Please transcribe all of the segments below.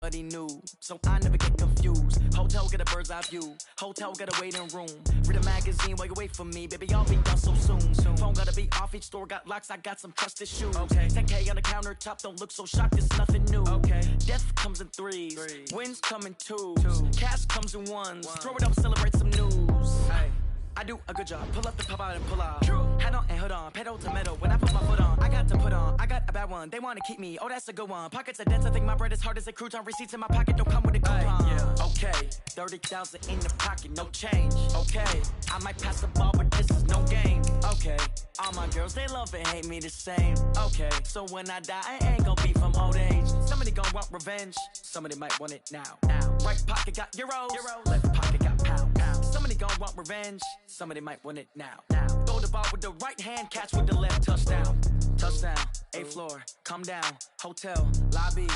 Nobody knew, so I never get confused. Hotel get a bird's eye view. Hotel got a waiting room. Read a magazine while you wait for me, baby. I'll be done so soon. Phone gotta be off. Each store got locks. I got some trusted shoes. Okay. 10K on the countertop. Don't look so shocked. It's nothing new. Okay. Death comes in threes. Wins come in twos. Cash comes in ones. Throw it up, celebrate some news. Hey. I do a good job. Pull up the pop out and pull out. True. Hat on and hood on. Pedal to metal. When I put my foot on, I got to put on. I got a bad one. They want to keep me. Oh, that's a good one. Pockets are dense. I think my bread is hard as a crouton. Receipts in my pocket don't come with a coupon. Yeah. Okay. 30,000 in the pocket. No change. Okay. I might pass the ball, but this is no game. Okay. All my girls, they love and hate me the same. Okay. So when I die, I ain't gonna be from old age. Somebody gonna want revenge. Somebody might want it now. Right pocket got euros. Left pocket got pounds. Somebody gon' want revenge. Somebody might want it now. Throw the ball with the right hand, catch with the left. Touchdown. Touchdown. 8th floor. Come down. Hotel. Lobby.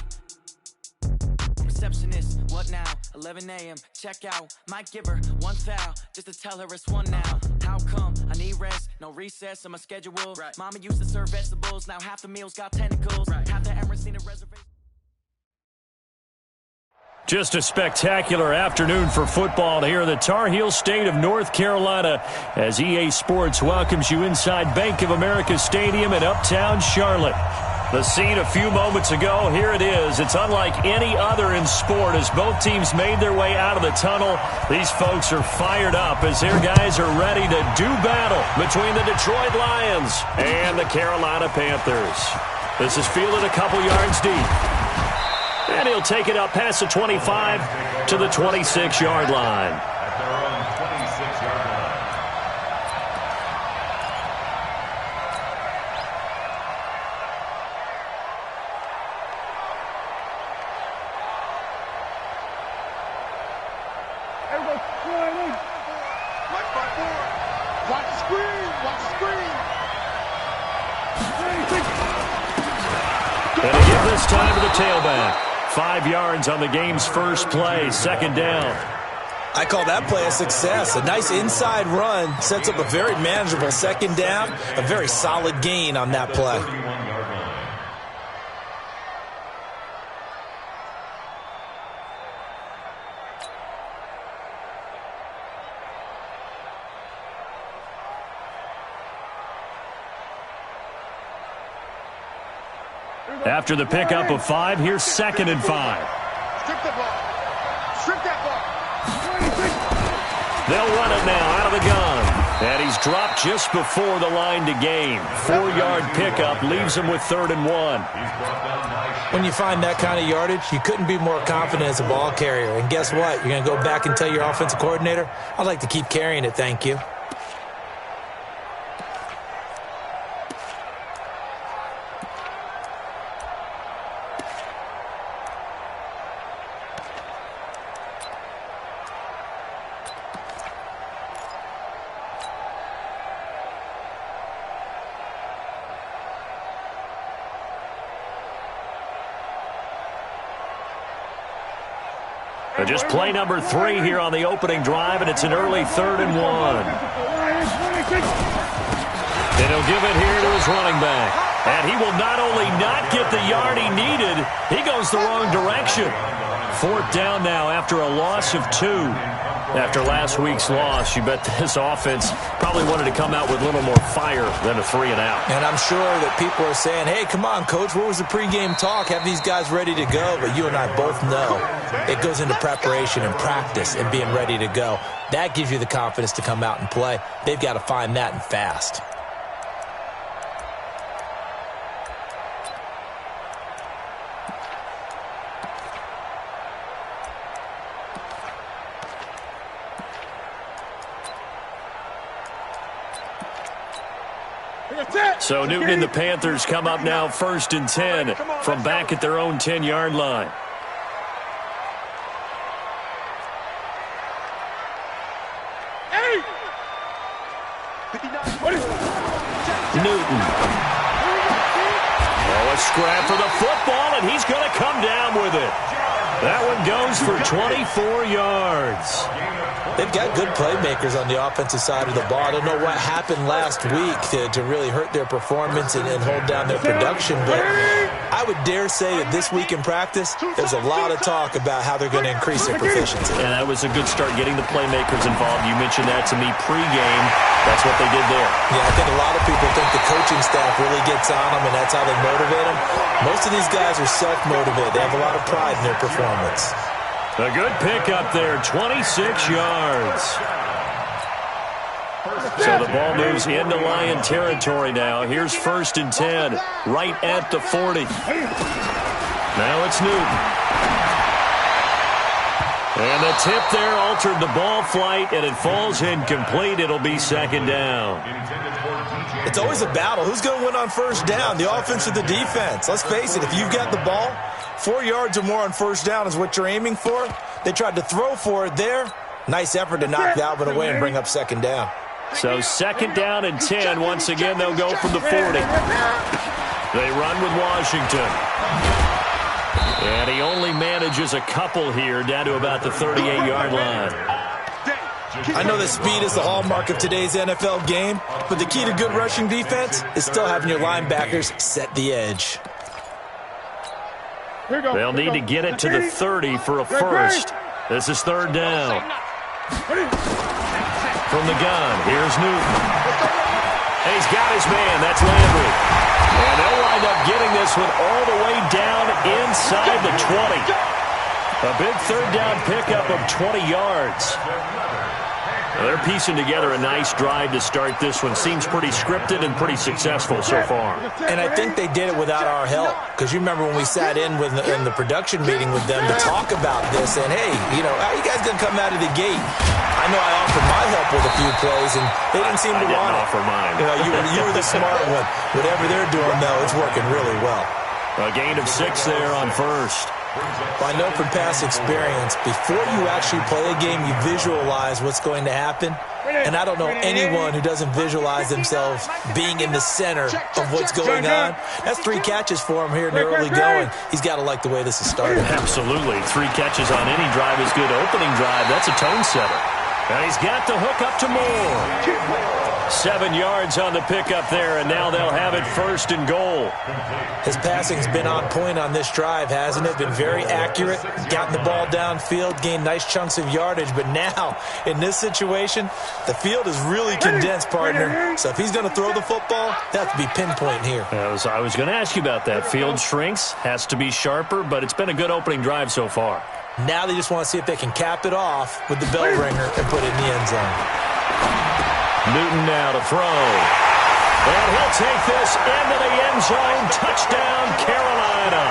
Receptionist. What now? 11 a.m. Check out. Might give her one foul just to tell her it's one now. How come? I need rest. No recess in my schedule. Right. Mama used to serve vegetables. Now half the meals got tentacles. Right. Half the Emirates seen a reservation. Just a spectacular afternoon for football here in the Tar Heel state of North Carolina as EA Sports welcomes you inside Bank of America Stadium in Uptown Charlotte. The scene a few moments ago, here it is. It's unlike any other in sport as both teams made their way out of the tunnel. These folks are fired up as their guys are ready to do battle between the Detroit Lions and the Carolina Panthers. This is fielded a couple yards deep. And he'll take it up past the 25 to the 26-yard line. At their own 26-yard line. Everybody, watch my board. Watch the screen. Watch the screen. And they give this time to the tailback. 5 yards on the game's first play, 2nd down. I call that play a success. A nice inside run sets up a very manageable 2nd down, a very solid gain on that play. After the pickup of 5, here's 2nd and 5. Strip the ball. Strip that ball. They'll run it now out of the gun. And he's dropped just before the line to gain. 4-yard pickup leaves him with 3rd and 1. When you find that kind of yardage, you couldn't be more confident as a ball carrier. And guess what? You're going to go back and tell your offensive coordinator, I'd like to keep carrying it, thank you. And just play number 3 here on the opening drive, and it's an early 3rd and 1. And he'll give it here to his running back. And he will not only not get the yard he needed, he goes the wrong direction. 4th down now after a loss of 2. After last week's loss, you bet this offense probably wanted to come out with a little more fire than a 3-and-out. And I'm sure that people are saying, hey, come on, Coach, what was the pregame talk? Have these guys ready to go? But you and I both know it goes into preparation and practice and being ready to go. That gives you the confidence to come out and play. They've got to find that and fast. So Newton and the Panthers come up now 1st and 10 from back at their own 10-yard line. Newton. Oh, a scrap for the football, and he's going to come down with it. That one goes for 24 yards. They've got good playmakers on the offensive side of the ball. I don't know what happened last week to really hurt their performance and hold down their production, but I would dare say that this week in practice, there's a lot of talk about how they're going to increase their proficiency. And that was a good start getting the playmakers involved. You mentioned that to me pregame. That's what they did there. Yeah, I think a lot of people think the coaching staff really gets on them, and that's how they motivate them. Most of these guys are self-motivated. They have a lot of pride in their performance. A good pickup there, 26 yards. So the ball moves into Lion territory now. Here's 1st and 10, right at the 40. Now it's Newton. And the tip there altered the ball flight, and it falls incomplete. It'll be 2nd down. It's always a battle. Who's going to win on 1st down, the offense or the defense? Let's face it, if you've got the ball, 4 yards or more on 1st down is what you're aiming for. They tried to throw for it there. Nice effort to knock Dalvin away and bring up 2nd down. So 2nd down and 10. Once again, they'll go from the 40. They run with Washington. And he only manages a couple here down to about the 38-yard line. I know that speed is the hallmark of today's NFL game, but the key to good rushing defense is still having your linebackers set the edge. They'll need to get it to the 30 for a first. This is 3rd down. From the gun, here's Newton. He's got his man. That's Landry. And they'll wind up getting this one all the way down inside the 20. A big 3rd down pickup of 20 yards. Well, they're piecing together a nice drive to start this one. Seems pretty scripted and pretty successful so far. And I think they did it without our help. Because you remember when we sat in the production meeting with them to talk about this. And, hey, how are you guys going to come out of the gate? I know I offered my help with a few plays, and they didn't seem to want it. I didn't offer mine. You were the smart one. Whatever they're doing, though, it's working really well. A gain of 6 there on 1st. Well, I know from past experience, before you actually play a game, you visualize what's going to happen. And I don't know anyone who doesn't visualize themselves being in the center of what's going on. That's 3 catches for him here in the early going. He's got to like the way this is started. Absolutely. 3 catches on any drive is good. Opening drive, that's a tone setter. And he's got the hook up to Moore. 7 yards on the pickup there, and now they'll have it 1st and goal. His passing's been on point on this drive, hasn't it? Been very accurate, gotten the ball downfield, gained nice chunks of yardage. But now, in this situation, the field is really condensed, partner. So if he's going to throw the football, that has to be pinpoint here. I was going to ask you about that. Field shrinks, has to be sharper, but it's been a good opening drive so far. Now they just want to see if they can cap it off with the bell ringer and put it in the end zone. Newton now to throw. And he'll take this into the end zone. Touchdown, Carolina.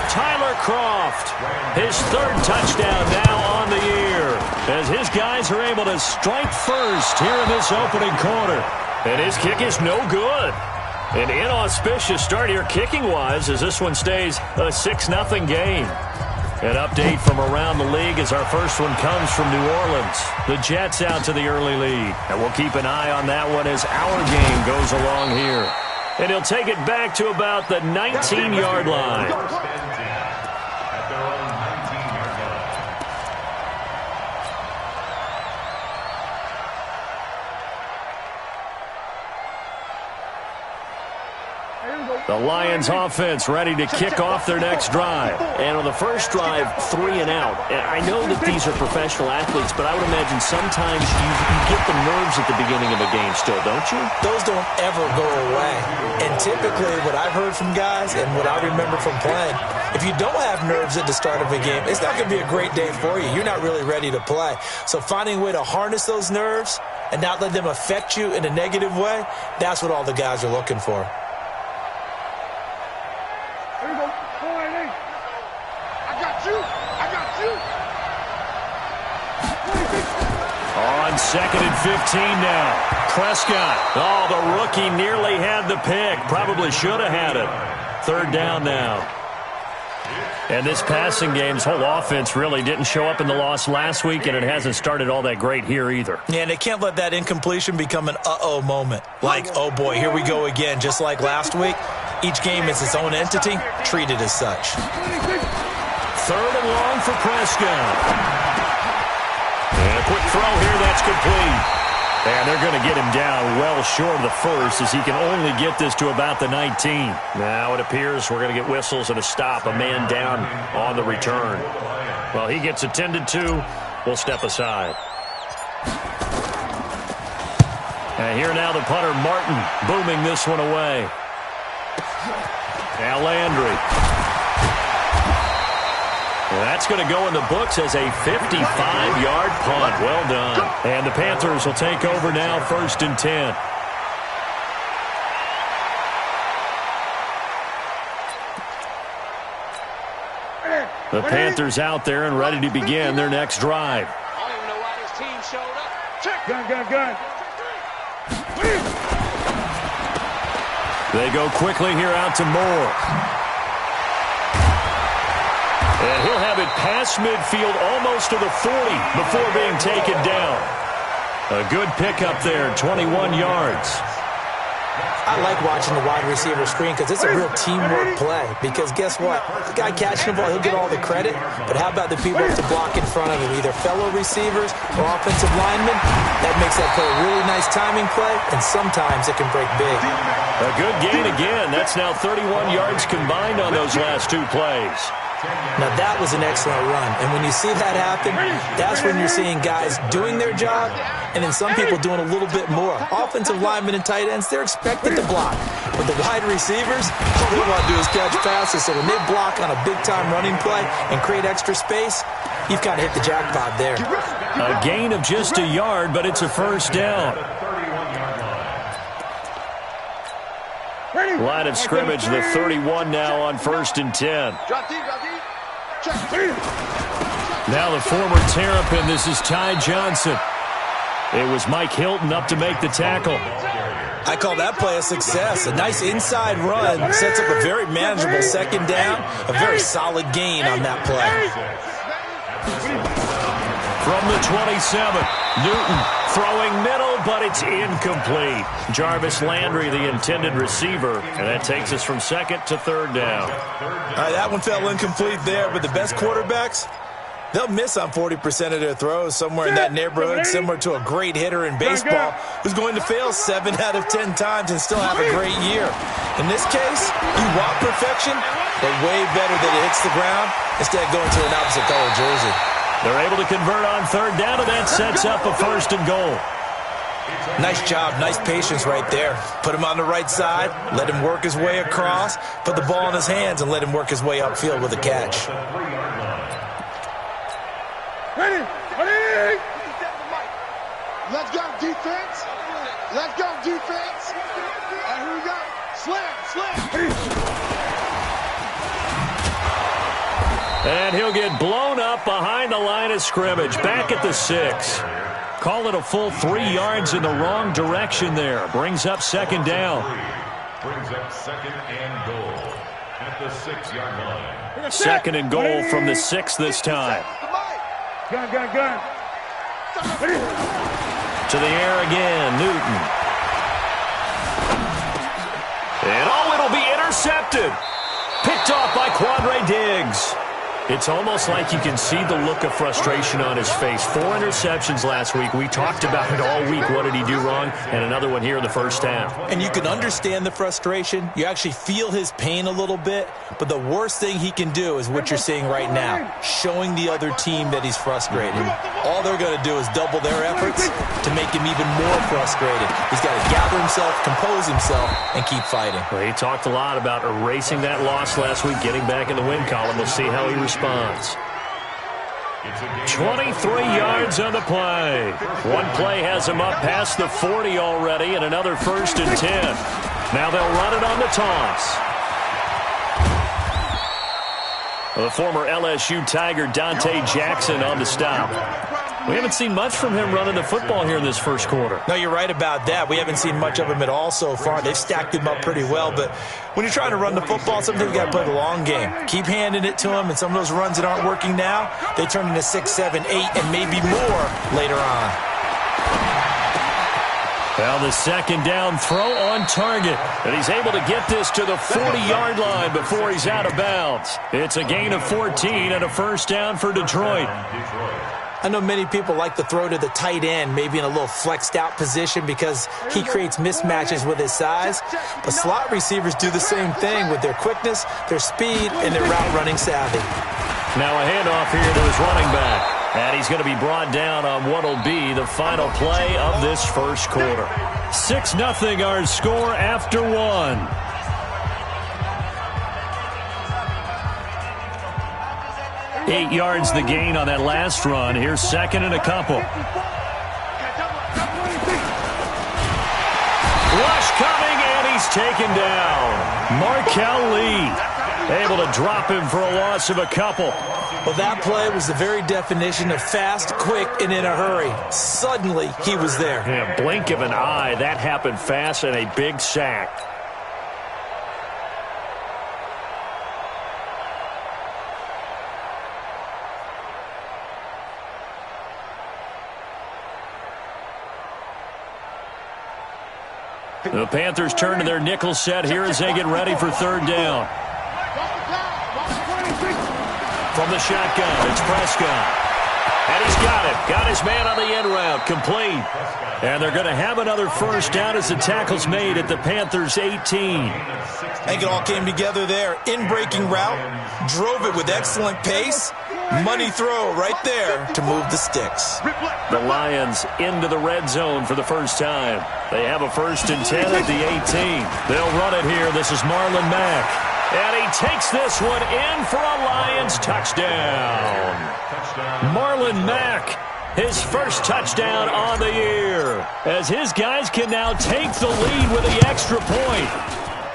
Tyler Kroft, his 3rd touchdown now on the year, as his guys are able to strike first here in this opening quarter. And his kick is no good. An inauspicious start here kicking-wise as this one stays a 6-0 game. An update from around the league as our first one comes from New Orleans. The Jets out to the early lead. And we'll keep an eye on that one as our game goes along here. And he'll take it back to about the 19-yard line. The Lions offense ready to kick off their next drive. And on the first drive, 3 and out. And I know that these are professional athletes, but I would imagine sometimes you get the nerves at the beginning of a game still, don't you? Those don't ever go away. And typically what I've heard from guys and what I remember from playing, if you don't have nerves at the start of a game, it's not going to be a great day for you. You're not really ready to play. So finding a way to harness those nerves and not let them affect you in a negative way, that's what all the guys are looking for. On 2nd and 15 now. Prescott. Oh, the rookie nearly had the pick. Probably should have had it. 3rd down now. And this passing game's whole offense really didn't show up in the loss last week, and it hasn't started all that great here either. Yeah, and they can't let that incompletion become an uh-oh moment. Like, oh boy, here we go again. Just like last week, each game is its own entity, treated as such. 3rd and long for Prescott. And a quick throw here, that's complete. And they're going to get him down well short of the first as he can only get this to about the 19. Now it appears we're going to get whistles and a stop. A man down on the return. Well, he gets attended to. We'll step aside. And here now the punter, Martin, booming this one away. Now Landry. And that's going to go in the books as a 55-yard punt. Well done. And the Panthers will take over now, 1st and 10. The Panthers out there and ready to begin their next drive. I don't even know why this team showed up. Check. Gun. They go quickly here out to Moore. And he'll have it past midfield almost to the 40 before being taken down. A good pickup there, 21 yards. I like watching the wide receiver screen because it's a real teamwork play. Because guess what? The guy catching the ball, he'll get all the credit. But how about the people to block in front of him, either fellow receivers or offensive linemen? That makes that play a really nice timing play, and sometimes it can break big. A good gain again. That's now 31 yards combined on those last two plays. Now, that was an excellent run. And when you see that happen, that's when you're seeing guys doing their job and then some people doing a little bit more. Offensive linemen and tight ends, they're expected to block. But the wide receivers, all they want to do is catch passes. So when they block on a big-time running play and create extra space, you've kind of hit the jackpot there. A gain of just a yard, but it's a first down. Line of scrimmage, the 31 now on 1st and 10. Now the former Terrapin, this is Ty Johnson. It was Mike Hilton up to make the tackle. I call that play a success. A nice inside run sets up a very manageable second down. A very solid gain on that play. From the 27, Newton throwing middle, but it's incomplete. Jarvis Landry, the intended receiver, and that takes us from 2nd to 3rd down. All right, that one fell incomplete there, but the best quarterbacks, they'll miss on 40% of their throws, somewhere in that neighborhood, similar to a great hitter in baseball who's going to fail 7 out of 10 times and still have a great year. In this case, you want perfection, but way better that it hits the ground instead of going to an opposite color jersey. They're able to convert on 3rd down, and that sets up a 1st and goal. Nice job, nice patience right there. Put him on the right side, let him work his way across, put the ball in his hands, and let him work his way upfield with a catch. Ready. Let's go, defense. Let's go, defense. All right, here we go. Slam. And he'll get blown up behind the line of scrimmage, back at the 6. Call it a full 3 yards in the wrong direction there. Brings up 2nd down. Brings up 2nd and goal at the 6-yard line. 2nd and goal from the 6 this time. Gun. To the air again, Newton. And it'll be intercepted. Picked off by Quandre Diggs. It's almost like you can see the look of frustration on his face. 4 interceptions last week. We talked about it all week. What did he do wrong? And another one here in the first half. And you can understand the frustration. You actually feel his pain a little bit. But the worst thing he can do is what you're seeing right now, showing the other team that he's frustrated. All they're going to do is double their efforts to make him even more frustrated. He's got to gather himself, compose himself, and keep fighting. Well, he talked a lot about erasing that loss last week, getting back in the win column. We'll see how he responds. 23 yards on the play. One play has him up past the 40 already, and another 1st and 10. Now they'll run it on the toss. The former LSU Tiger Dante Jackson on the stop. We haven't seen much from him running the football here in this first quarter. No, you're right about that. We haven't seen much of him at all so far. They've stacked him up pretty well, but when you're trying to run the football, sometimes you got to play the long game. Keep handing it to him, and some of those runs that aren't working now, they turn into 6, 7, 8, and maybe more later on. Well, the 2nd down throw on target, and he's able to get this to the 40-yard line before he's out of bounds. It's a gain of 14 and a 1st down for Detroit. I know many people like to throw to the tight end, maybe in a little flexed out position because he creates mismatches with his size. But slot receivers do the same thing with their quickness, their speed, and their route running savvy. Now a handoff here to his running back. And he's going to be brought down on what will be the final play of this first quarter. 6-0 our score after one. Eight yards the gain on that last run. Here's second and a couple. Rush coming, and he's taken down. Markel Lee able to drop him for a loss of a couple. Well, that play was the very definition of fast, quick, and in a hurry. Suddenly, he was there. Yeah, blink of an eye. That happened fast and a big sack. The Panthers turn to their nickel set here as they get ready for third down. From the shotgun, it's Prescott. And he's got it. Got his man on the end route. Complete. And they're going to have another first down as the tackle's made at the Panthers' 18. I think it all came together there. In-breaking route. Drove it with excellent pace. Money throw right there to move the sticks. The Lions into the red zone for the first time. They have a 1st and 10 at the 18. They'll run it here. This is Marlon Mack. And he takes this one in for a Lions touchdown. Marlon Mack, his first touchdown on the year, as his guys can now take the lead with the extra point.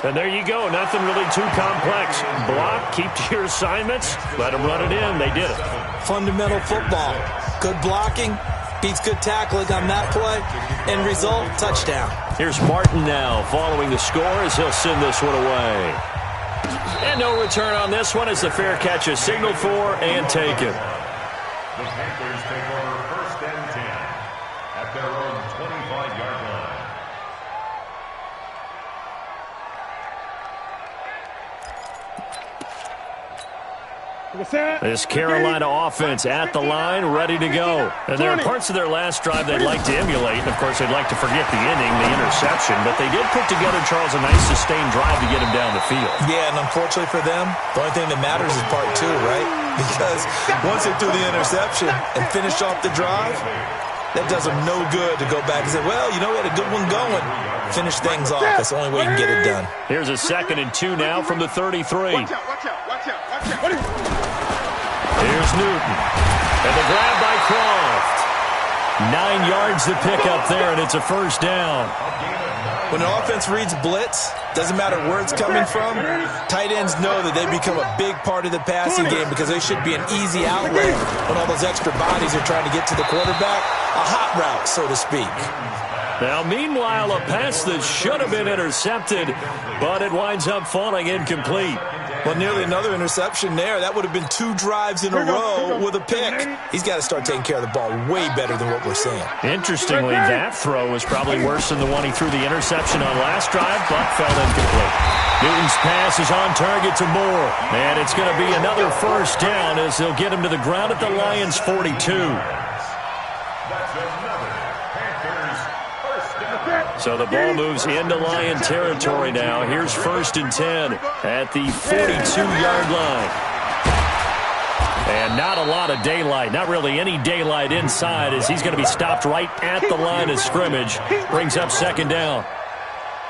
And there you go. Nothing really too complex. Block, keep to your assignments, let them run it in. They did it. Fundamental football. Good blocking beats good tackling on that play. End result, touchdown. Here's Martin now following the score as he'll send this one away. And no return on this one as the fair catch is signaled for and taken. The Panthers take over 1st and 10 at their own 25-yard line. This Carolina offense at the line, ready to go. And there are parts of their last drive they'd like to emulate. And, of course, they'd like to forget the inning, the interception. But they did put together, Charles, a nice sustained drive to get him down the field. Yeah, and unfortunately for them, the only thing that matters is part 2, right? Because once they threw the interception and finished off the drive, that does them no good to go back and say, well, you know, we had a good one going. Finish things off. That's the only way you can get it done. Here's a 2nd and 2 now from the 33. Watch out. Here's Newton. And the grab by Croft. 9 yards to pick up there, and it's a first down. When an offense reads blitz, doesn't matter where it's coming from, tight ends know that they become a big part of the passing game because they should be an easy outlet when all those extra bodies are trying to get to the quarterback. A hot route, so to speak. Now, meanwhile, a pass that should have been intercepted, but it winds up falling incomplete. Well, nearly another interception there. That would have been 2 drives in a row with a pick. He's got to start taking care of the ball way better than what we're seeing. Interestingly, that throw was probably worse than the one he threw the interception on last drive, but fell incomplete. Newton's pass is on target to Moore, and it's going to be another first down as they'll get him to the ground at the Lions' 42. So the ball moves into Lion territory now. Here's 1st and 10 at the 42-yard line. And not a lot of daylight, not really any daylight inside as he's going to be stopped right at the line of scrimmage. Brings up 2nd down.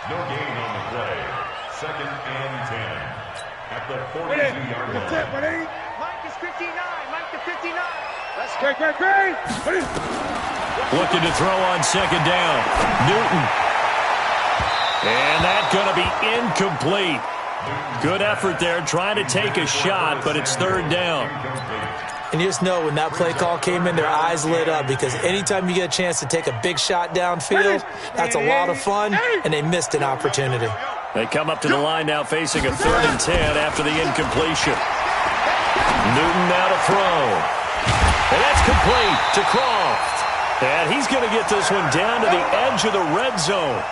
No gain on the play. 2nd and 10 at the 42-yard line. Mike is 59. Mike to 59. That's great. Looking to throw on 2nd down. Newton. And that's going to be incomplete. Good effort there, trying to take a shot, but it's 3rd down. And you just know when that play call came in, their eyes lit up because anytime you get a chance to take a big shot downfield, that's a lot of fun, and they missed an opportunity. They come up to the line now facing a 3rd and 10 after the incompletion. Newton now to throw. And that's complete to Croft. And he's going to get this one down to the edge of the red zone.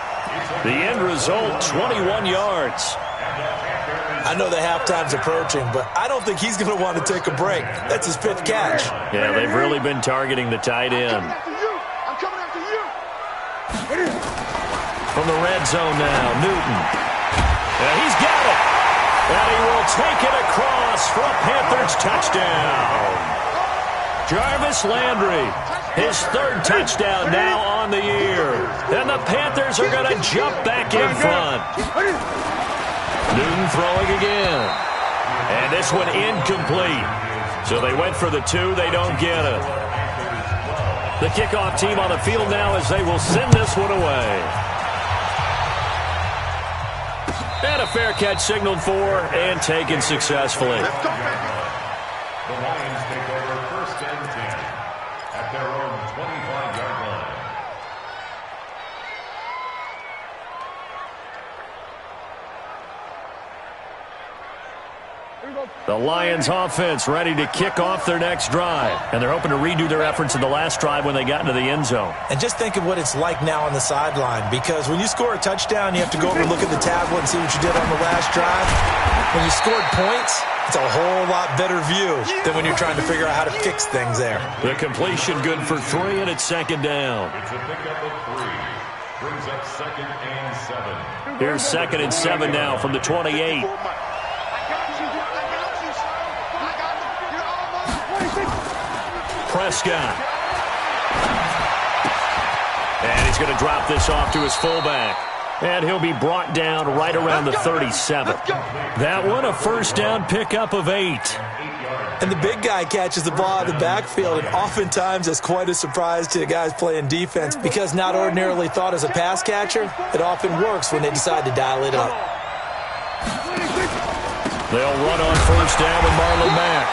The end result, 21 yards. And the Panthers I know the halftime's approaching, but I don't think he's going to want to take a break. That's his fifth catch. Yeah, they've really been targeting the tight end. I'm coming after you. From the red zone now, Newton. And he's got it. And he will take it across for a Panthers touchdown. Jarvis Landry, his third touchdown now on the year. And the Panthers are going to jump back in front. Newton throwing again. And this one incomplete. So they went for the 2. They don't get it. The kickoff team on the field now as they will send this one away. And a fair catch signaled for and taken successfully. The Lions take over 1st and 10 at their own 25-yard line. The Lions offense ready to kick off their next drive. And they're hoping to redo their efforts in the last drive when they got into the end zone. And just think of what it's like now on the sideline, because when you score a touchdown, you have to go over and look at the tablet and see what you did on the last drive. When you scored points, it's a whole lot better view than when you're trying to figure out how to fix things there. The completion good for 3, and it's 2nd down. It's a pickup of 3. Brings up 2nd and 7. Here's 2nd and 7 now from the 28. Prescott. And he's going to drop this off to his fullback. And he'll be brought down right around the 37. That one, a 1st down pickup of 8. And the big guy catches the ball out of the backfield, and oftentimes that's quite a surprise to the guys playing defense, because not ordinarily thought as a pass catcher, it often works when they decide to dial it up. They'll run on 1st down with Marlon Mack.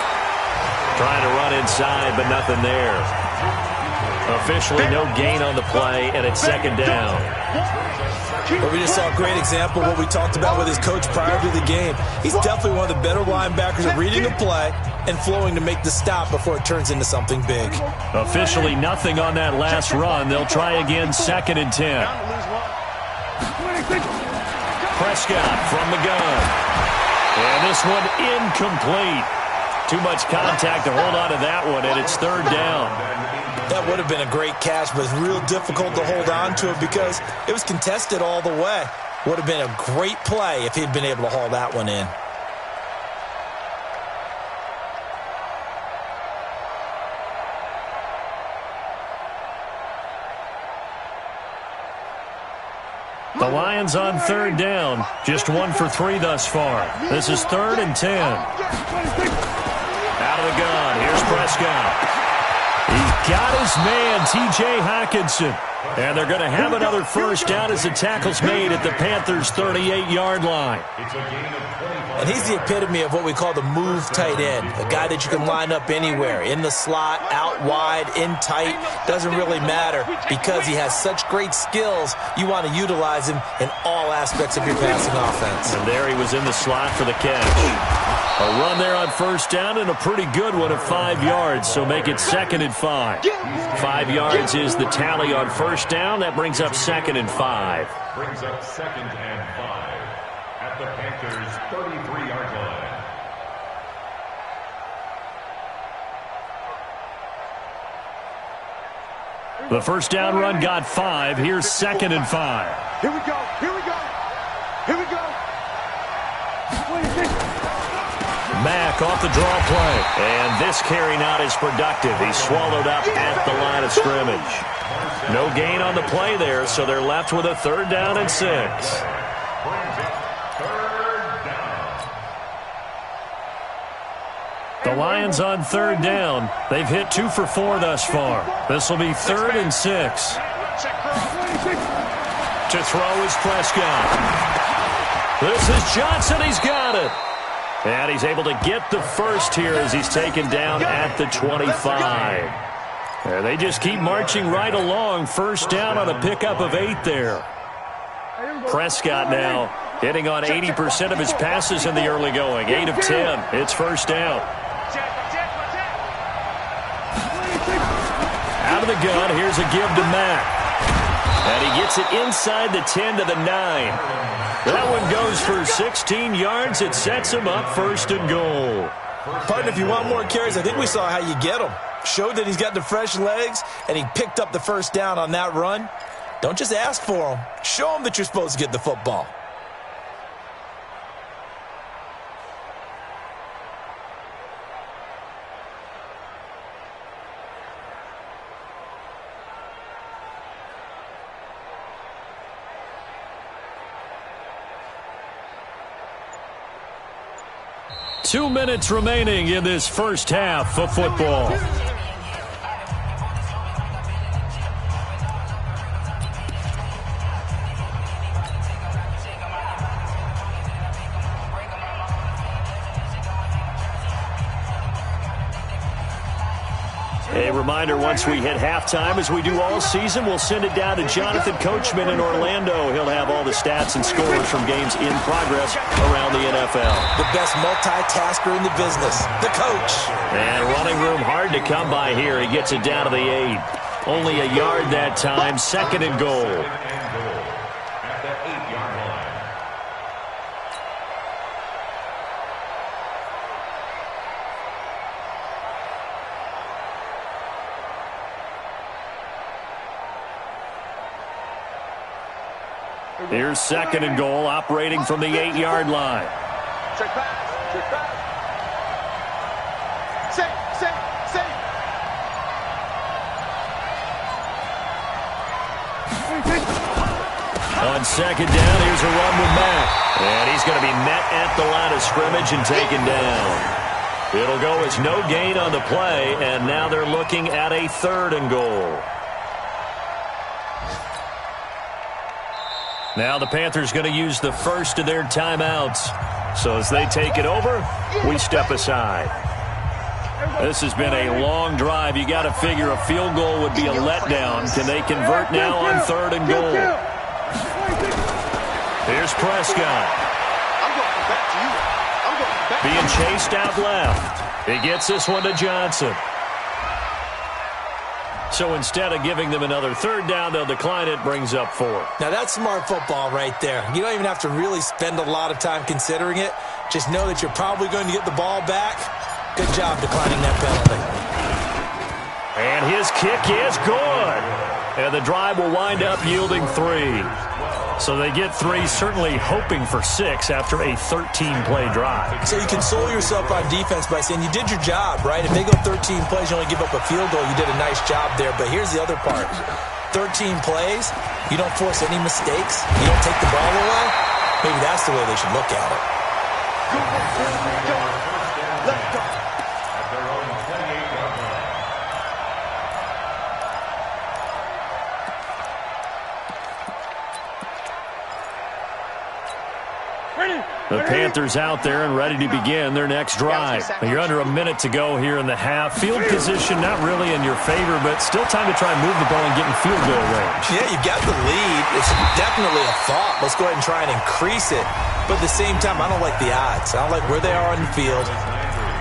Trying to run inside, but nothing there. Officially no gain on the play, and it's 2nd down. But we just saw a great example of what we talked about with his coach prior to the game. He's definitely one of the better linebackers at reading the play and flowing to make the stop before it turns into something big. Officially nothing on that last run. They'll try again, 2nd and 10. Prescott from the gun. And this one incomplete. Too much contact to hold on to that one, and it's 3rd down. That would have been a great catch, but it's real difficult to hold on to it because it was contested all the way. Would have been a great play if he'd been able to haul that one in. The Lions on 3rd down. Just 1 for 3 thus far. This is 3rd and 10. Out of the gun. Here's Prescott. He's got his man, T.J. Hockenson. And they're going to have another 1st down as the tackle's made at the Panthers' 38-yard line. And he's the epitome of what we call the move tight end, a guy that you can line up anywhere, in the slot, out wide, in tight. Doesn't really matter because he has such great skills. You want to utilize him in all aspects of your passing offense. And there he was in the slot for the catch. A run there on 1st down and a pretty good one of 5 yards, so make it 2nd and 5. 5 yards is the tally on 1st down. That brings up 2nd and 5. Brings up 2nd and 5 at the Panthers' 33-yard line. The 1st down run got 5. Here's 2nd and 5. Here we go. Here we go. Here we go. Mack off the draw play. And this carry not as productive. He's swallowed up at the line of scrimmage. No gain on the play there, so they're left with a 3rd down and 6. The Lions on 3rd down. They've hit 2 for 4 thus far. This will be 3rd and 6. To throw is Prescott. This is Johnson. He's got it. And he's able to get the first here as he's taken down at the 25. And they just keep marching right along. 1st down on a pickup of 8 there. Prescott now hitting on 80% of his passes in the early going. 8 of 10. It's 1st down. Out of the gun, here's a give to Mack. And he gets it inside the 10 to the 9. That one goes for 16 yards. It sets him up 1st and goal. Partner, if you want more carries, I think we saw how you get them. Showed that he's got the fresh legs, and he picked up the first down on that run. Don't just ask for them. Show them that you're supposed to get the football. Two minutes remaining in this first half of football. A reminder, once we hit halftime, as we do all season, we'll send it down to Jonathan Coachman in Orlando. He'll have all the stats and scores from games in progress around the NFL. The best multitasker in the business, the coach. And running room hard to come by here. He gets it down to the 8. Only a yard that time, 2nd and goal. At the 8-yard line. Here's 2nd and goal, operating from the 8-yard line. Check pass. Check pass. Safe. On 2nd down, here's a run with Mack. And he's going to be met at the line of scrimmage and taken down. It'll go as no gain on the play, and now they're looking at a 3rd and goal. Now the Panthers going to use the first of their timeouts. So as they take it over, we step aside. This has been a long drive. You got to figure a field goal would be a letdown. Can they convert now on 3rd and goal? Here's Prescott. Being chased out left. He gets this one to Johnson. So instead of giving them another 3rd down, they'll decline it, brings up 4. Now that's smart football right there. You don't even have to really spend a lot of time considering it. Just know that you're probably going to get the ball back. Good job declining that penalty. And his kick is good. And the drive will wind up yielding 3. So they get 3, certainly hoping for 6 after a 13-play drive. So you console yourself on defense by saying you did your job, right? If they go 13 plays, you only give up a field goal, you did a nice job there. But here's the other part. 13 plays, you don't force any mistakes, you don't take the ball away. Maybe that's the way they should look at it. Let's go. At their own 28-yard line. The Panthers out there and ready to begin their next drive. You're under a minute to go here in the half. Field position not really in your favor, but still time to try and move the ball and get in field goal range. Yeah, you've got the lead. It's definitely a thought. Let's go ahead and try and increase it. But at the same time, I don't like the odds. I don't like where they are on the field.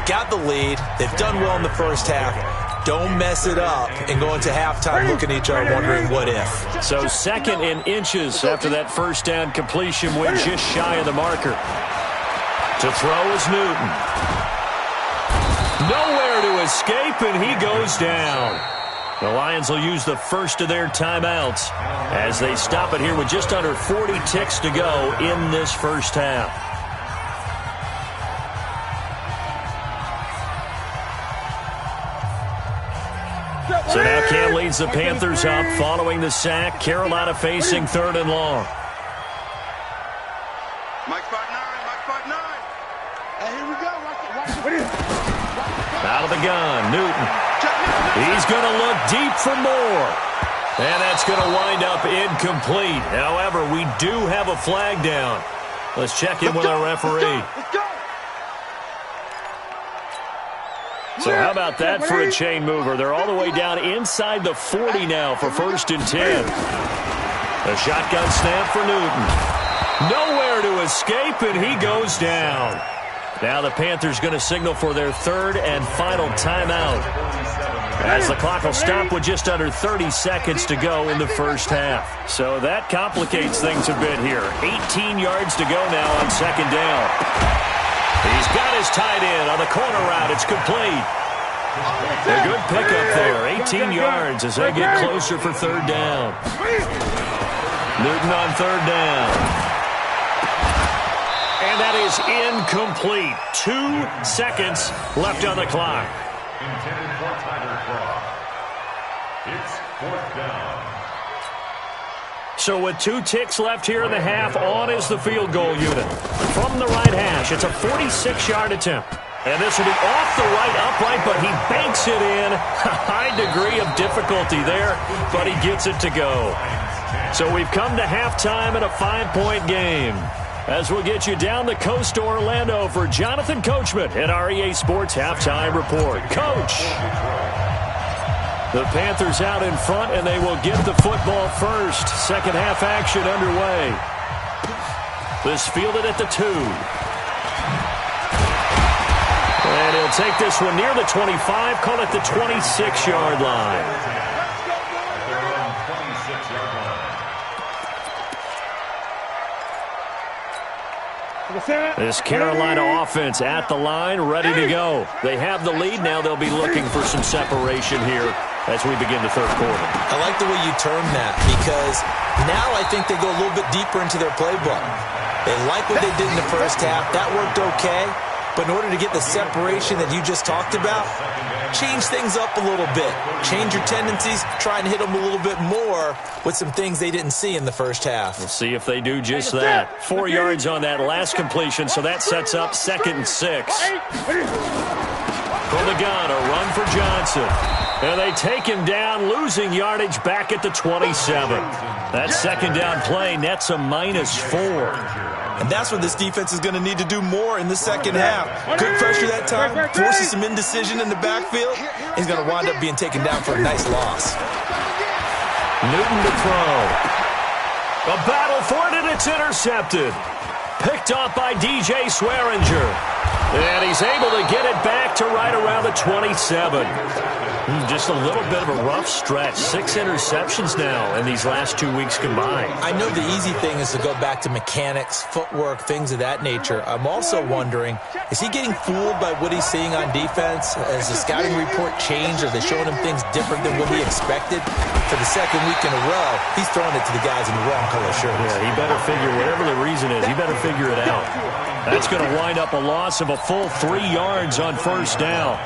Got the lead. They've done well in the first half. Don't mess it up and go into halftime looking at each other wondering what if. So 2nd and inches after that first down completion went just shy of the marker. To throw is Newton. Nowhere to escape, and he goes down. The Lions will use the first of their timeouts as they stop it here with just under 40 ticks to go in this first half. So now Cam leads the Panthers up following the sack. Carolina facing 3rd and long. Mike spot 9. Hey, here we go. Out of the gun, Newton. He's going to look deep for more. And that's going to wind up incomplete. However, we do have a flag down. Let's check in with our referee. Let's go. So how about that for a chain mover? They're all the way down inside the 40 now for 1st and 10. A shotgun snap for Newton. Nowhere to escape, and he goes down. Now the Panthers going to signal for their third and final timeout, as the clock will stop with just under 30 seconds to go in the first half. So that complicates things a bit here. 18 yards to go now on second down. He's got his tight end on the corner route. It's complete. A good pickup there. 18 yards as they get closer for third down. Newton on third down. And that is incomplete. 2 seconds left on the clock. Intended for Tiger Cross. It's fourth down. So with 2 ticks left here in the half, on is the field goal unit. From the right hash, it's a 46-yard attempt. And this will be off the right upright, but he banks it in. A high degree of difficulty there, but he gets it to go. So we've come to halftime in a 5-point game. As we'll get you down the coast to Orlando for Jonathan Coachman at our EA Sports Halftime Report. Coach! The Panthers out in front, and they will get the football first. Second half action underway. This fielded at the 2. And he'll take this one near the 25, call it the 26-yard line. This Carolina offense at the line, ready to go. They have the lead. Now they'll be looking for some separation here as we begin the third quarter. I like the way you termed that, because now I think they go a little bit deeper into their playbook. They like what they did in the first half. That worked okay. But in order to get the separation that you just talked about, change things up a little bit. Change your tendencies, try and hit them a little bit more with some things they didn't see in the first half. We'll see if they do just that. 4 yards on that last completion, so that sets up 2nd and 6. From the gun, a run for Johnson. And they take him down, losing yardage back at the 27. That second down play nets a -4. And that's what this defense is going to need to do more in the second half. Good pressure that time, forces some indecision in the backfield. He's going to wind up being taken down for a nice loss. Newton to throw. A battle for it, and it's intercepted. Picked off by DJ Swearinger. And he's able to get it back to right around the 27. Just a little bit of a rough stretch. 6 interceptions now in these last 2 weeks combined. I know the easy thing is to go back to mechanics, footwork, things of that nature. I'm also wondering, is he getting fooled by what he's seeing on defense? Has the scouting report changed? Are they showing him things different than what he expected? For the second week in a row, he's throwing it to the guys in the wrong color shirts. Yeah, he better figure, whatever the reason is, he better figure it out. That's going to wind up a loss of a full 3 yards on first down.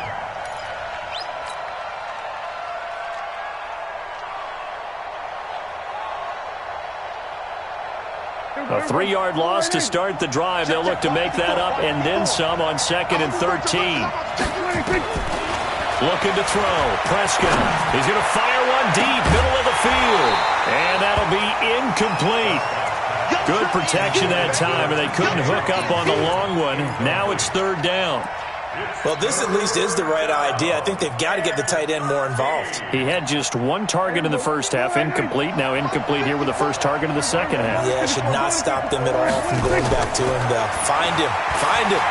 A 3-yard loss to start the drive. They'll look to make that up and then some on 2nd and 13. Looking to throw. Prescott. He's going to fire one deep, middle of the field. And that'll be incomplete. Good protection that time, and they couldn't hook up on the long one. Now it's third down. Well, this at least is the right idea. I think they've got to get the tight end more involved. He had just 1 target in the first half, incomplete. Now incomplete here with the first target of the second half. Yeah, should not stop them at all from going back to him. Find him. Find him.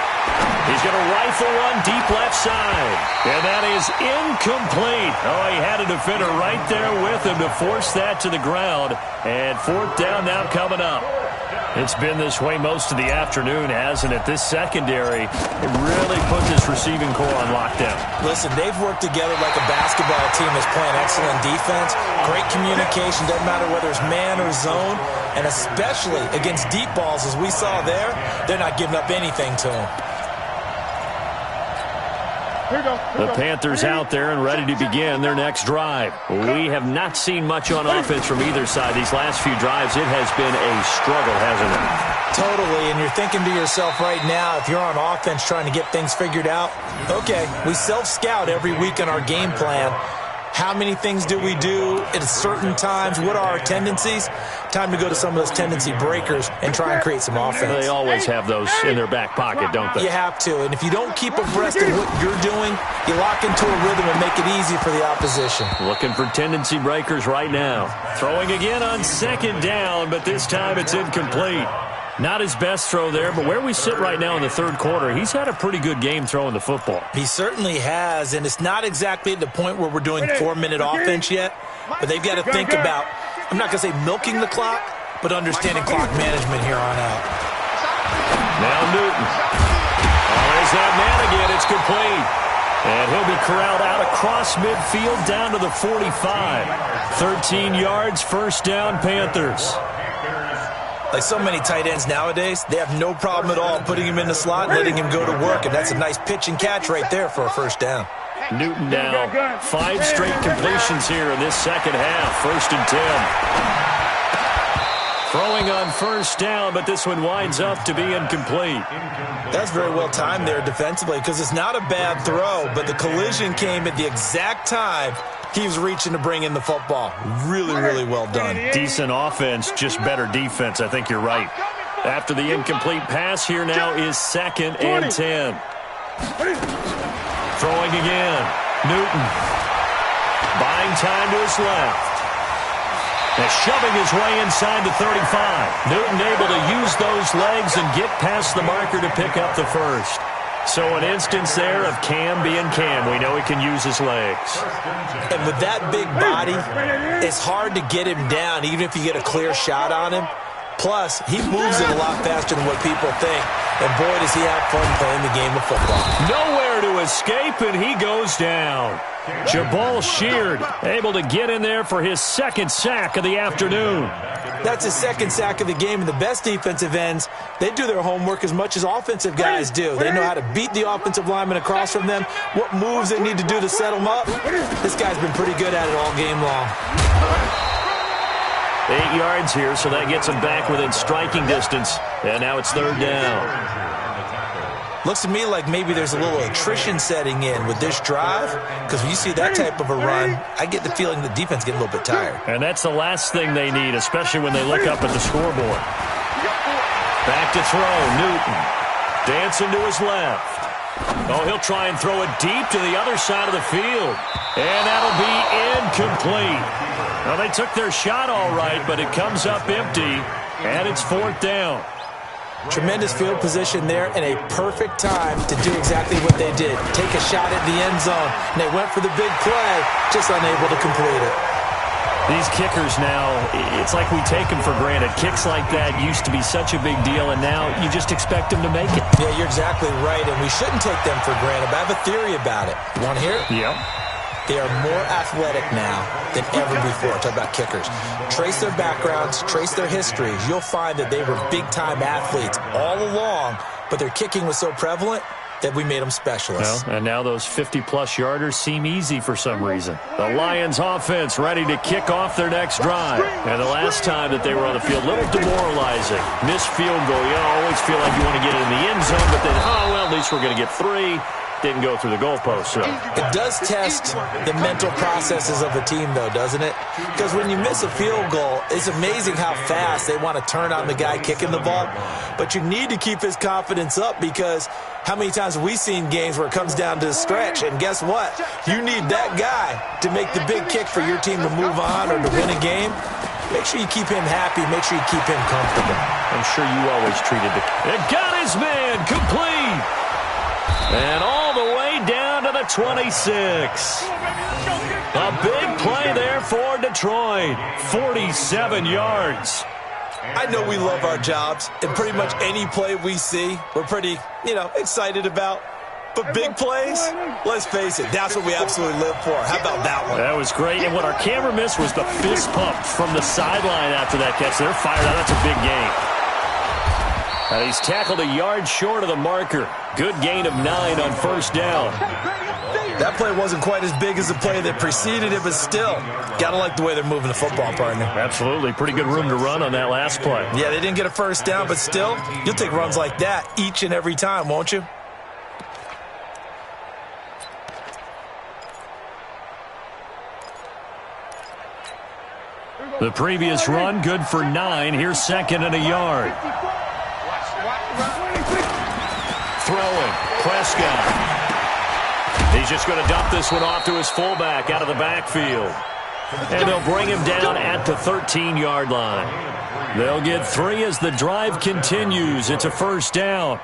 He's going to rifle one deep left side. And that is incomplete. Oh, he had a defender right there with him to force that to the ground. And fourth down now coming up. It's been this way most of the afternoon, hasn't it? This secondary, it really put this receiving core on lockdown. Listen, they've worked together like a basketball team that's playing excellent defense. Great communication, doesn't matter whether it's man or zone. And especially against deep balls, as we saw there, they're not giving up anything to them. The Panthers out there and ready to begin their next drive. We have not seen much on offense from either side. These last few drives, it has been a struggle, hasn't it? Totally, and you're thinking to yourself right now, if you're on offense trying to get things figured out, okay, we self-scout every week in our game plan. How many things do we do at certain times? What are our tendencies? Time to go to some of those tendency breakers and try and create some offense. They always have those in their back pocket, don't they? You have to, and if you don't keep abreast of what you're doing, you lock into a rhythm and make it easy for the opposition. Looking for tendency breakers right now. Throwing again on second down, but this time it's incomplete. Not his best throw there, but where we sit right now in the third quarter, he's had a pretty good game throwing the football. He certainly has, and it's not exactly at the point where we're doing 4-minute offense yet, but they've got to think about, I'm not going to say milking the clock, but understanding clock management here on out. Now Newton. Oh, there's that man again. It's complete. And he'll be corralled out across midfield down to the 45. 13 yards, first down, Panthers. Like so many tight ends nowadays, they have no problem at all putting him in the slot and letting him go to work, and that's a nice pitch and catch right there for a first down. Newton now, 5 straight completions here in this second half, 1st and 10. Throwing on first down, but this one winds up to be incomplete. That's very well timed there defensively because it's not a bad throw, but the collision came at the exact time he was reaching to bring in the football. Really, really well done. Decent offense, just better defense. I think you're right. After the incomplete pass, here now is 2nd and 10. Throwing again. Newton. Buying time to his left. And shoving his way inside the 35. Newton able to use those legs and get past the marker to pick up the first. So an instance there of Cam being Cam. We know he can use his legs. And with that big body, it's hard to get him down, even if you get a clear shot on him. Plus, he moves it a lot faster than what people think. And boy, does he have fun playing the game of football. Nowhere to escape, and he goes down. Jabal Sheard able to get in there for his 2nd sack of the afternoon. That's his 2nd sack of the game, and the best defensive ends, they do their homework as much as offensive guys do. They know how to beat the offensive lineman across from them, what moves they need to do to set them up. This guy's been pretty good at it all game long. 8 yards here, so that gets him back within striking distance. And now it's 3rd down. Looks to me like maybe there's a little attrition setting in with this drive, because when you see that type of a run, I get the feeling the defense getting a little bit tired. And that's the last thing they need, especially when they look up at the scoreboard. Back to throw, Newton. Dancing to his left. Oh, he'll try and throw it deep to the other side of the field. And that'll be incomplete. Well, they took their shot all right, but it comes up empty, and it's 4th down. Tremendous field position there and a perfect time to do exactly what they did. Take a shot at the end zone, and they went for the big play, just unable to complete it. These kickers now, it's like we take them for granted. Kicks like that used to be such a big deal, and now you just expect them to make it. Yeah, you're exactly right, and we shouldn't take them for granted, but I have a theory about it. You want to hear it? Yep. They are more athletic now than ever before. Talk about kickers. Trace their backgrounds, trace their histories. You'll find that they were big-time athletes all along, but their kicking was so prevalent that we made them specialists. Well, and now those 50-plus yarders seem easy for some reason. The Lions offense ready to kick off their next drive. And the last time that they were on the field, a little demoralizing. Missed field goal. You always feel like you want to get it in the end zone, but then, oh, well, at least we're going to get 3. Didn't go through the goalpost, so. It does test the mental processes of a team, though, doesn't it? Because when you miss a field goal, it's amazing how fast they want to turn on the guy kicking the ball. But you need to keep his confidence up, because how many times have we seen games where it comes down to the stretch, and guess what? You need that guy to make the big kick for your team to move on or to win a game. Make sure you keep him happy. Make sure you keep him comfortable. I'm sure you always treated the... It got his man complete! And all the way down to the 26. A big play there for Detroit. 47 yards. I know we love our jobs, and pretty much any play we see, we're pretty, excited about. But big plays, let's face it, that's what we absolutely live for. How about that one? That was great. And what our camera missed was the fist pump from the sideline after that catch. They're fired out. That's a big game. And he's tackled a yard short of the marker. Good gain of 9 on first down. That play wasn't quite as big as the play that preceded it, but still, got to like the way they're moving the football, partner. Absolutely. Pretty good room to run on that last play. Yeah, they didn't get a first down, but still, you'll take runs like that each and every time, won't you? The previous run, good for 9. Here's 2nd and a yard. Throwing. Prescott. He's just going to dump this one off to his fullback out of the backfield. And they'll bring him down at the 13-yard line. They'll get 3 as the drive continues. It's a first down.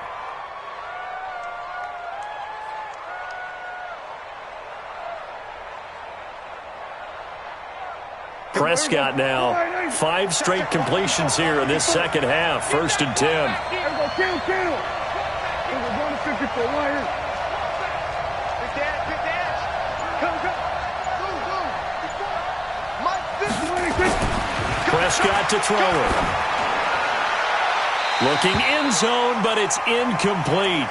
Prescott now, 5 straight completions here in this second half. 1st and 10. Prescott to throw it. Looking end zone, but it's incomplete.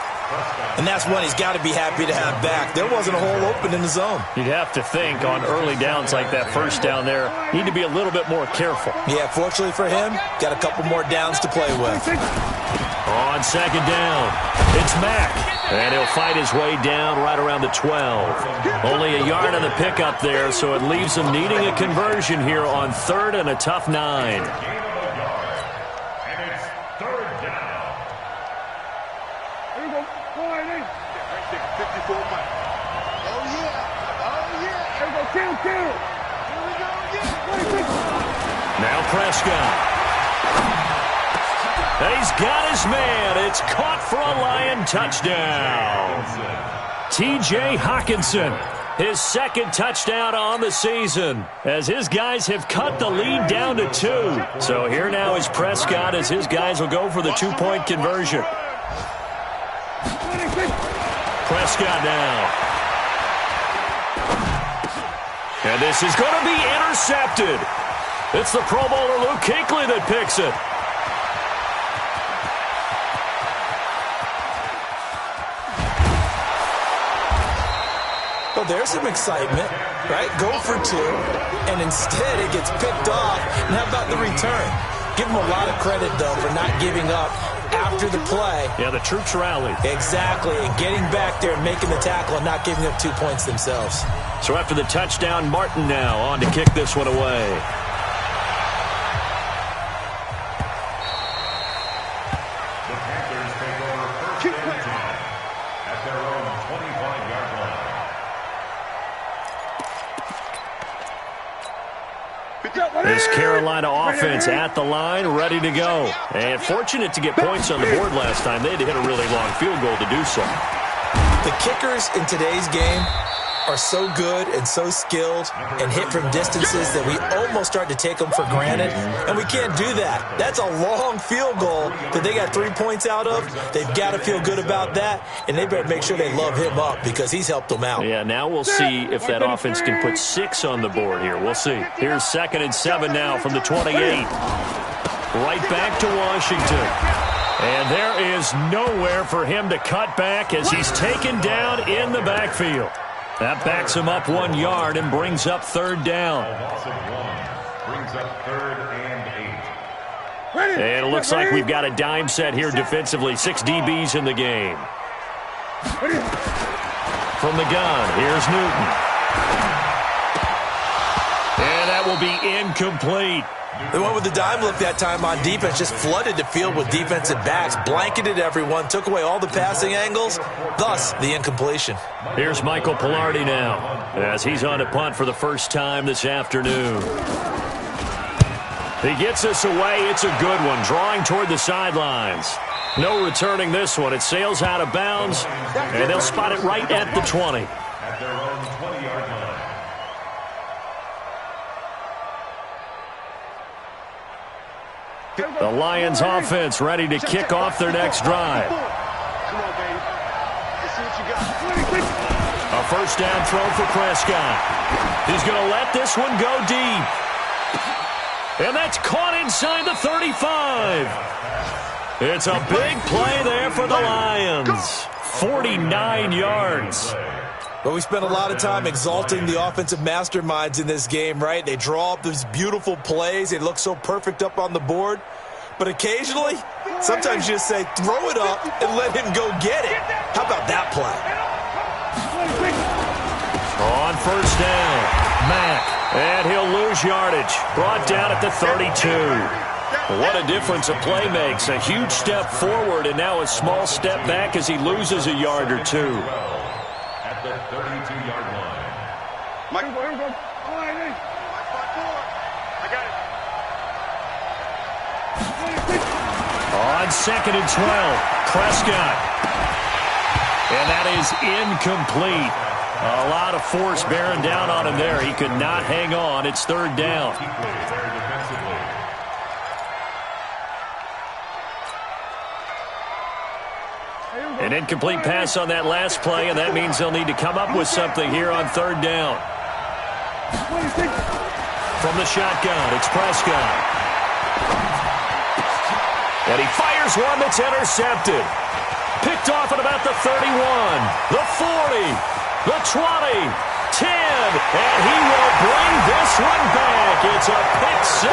And that's one he's got to be happy to have back. There wasn't a hole open in the zone. You'd have to think on early downs like that first down there, need to be a little bit more careful. Yeah, fortunately for him, got a couple more downs to play with. On second down, it's Mack. And he'll fight his way down right around the 12. Only a yard on the pickup there, so it leaves him needing a conversion here on 3rd and a tough 9. Now Prescott. He's got his man. It's caught for a Lion touchdown. T.J. Hockenson, his 2nd touchdown on the season, as his guys have cut the lead down to 2. So here now is Prescott as his guys will go for the 2-point conversion. Prescott now. And this is going to be intercepted. It's the Pro Bowler Luke Kuechly that picks it. Well, there's some excitement, right? Go for 2, and instead it gets picked off. And how about the return? Give him a lot of credit, though, for not giving up after the play. Yeah, the troops rallied. Exactly, and getting back there and making the tackle and not giving up 2 points themselves. So after the touchdown, Martin now on to kick this one away. This Carolina offense at the line, ready to go. And fortunate to get points on the board last time. They had to hit a really long field goal to do so. The kickers in today's game are so good and so skilled and hit from distances that we almost start to take them for granted, and we can't do that. That's a long field goal that they got 3 points out of. They've got to feel good about that, and they better make sure they love him up because he's helped them out. Yeah, now we'll see if that offense can put 6 on the board here. We'll see. Here's 2nd and 7 now from the 28. Right back to Washington. And there is nowhere for him to cut back as he's taken down in the backfield. That backs him up 1 yard and brings up 3rd down. Brings up 3rd and 8. And it looks like we've got a dime set here defensively. 6 DBs in the game. From the gun, here's Newton. And that will be incomplete. They went with the dime look that time on defense, just flooded the field with defensive backs, blanketed everyone, took away all the passing angles, thus the incompletion. Here's Michael Pilardi now, as he's on to punt for the first time this afternoon. He gets this away. It's a good one, drawing toward the sidelines. No returning this one. It sails out of bounds, and they'll spot it right at the 20. At their own 20-yard line. The Lions offense ready to kick off their next drive. Come on, baby. Let's see what you got. A first down throw for Prescott. He's going to let this one go deep. And that's caught inside the 35. It's a big play there for the Lions. 49 yards. But we spent a lot of time exalting the offensive masterminds in this game, right? They draw up these beautiful plays. They look so perfect up on the board. But occasionally, sometimes you just say, throw it up and let him go get it. How about that play? On first down, Mack. And he'll lose yardage. Brought down at the 32. What a difference a play makes. A huge step forward and now a small step back as he loses a yard or 2. At the 32-yard line. On 2nd and 12, Prescott. And that is incomplete. A lot of force bearing down on him there. He could not hang on. It's 3rd down. An incomplete pass on that last play, and that means they'll need to come up with something here on 3rd down. From the shotgun, it's Prescott. And he fires one that's intercepted. Picked off at about the 31, the 40, the 20, 10, and he will bring this one back. It's a pick 6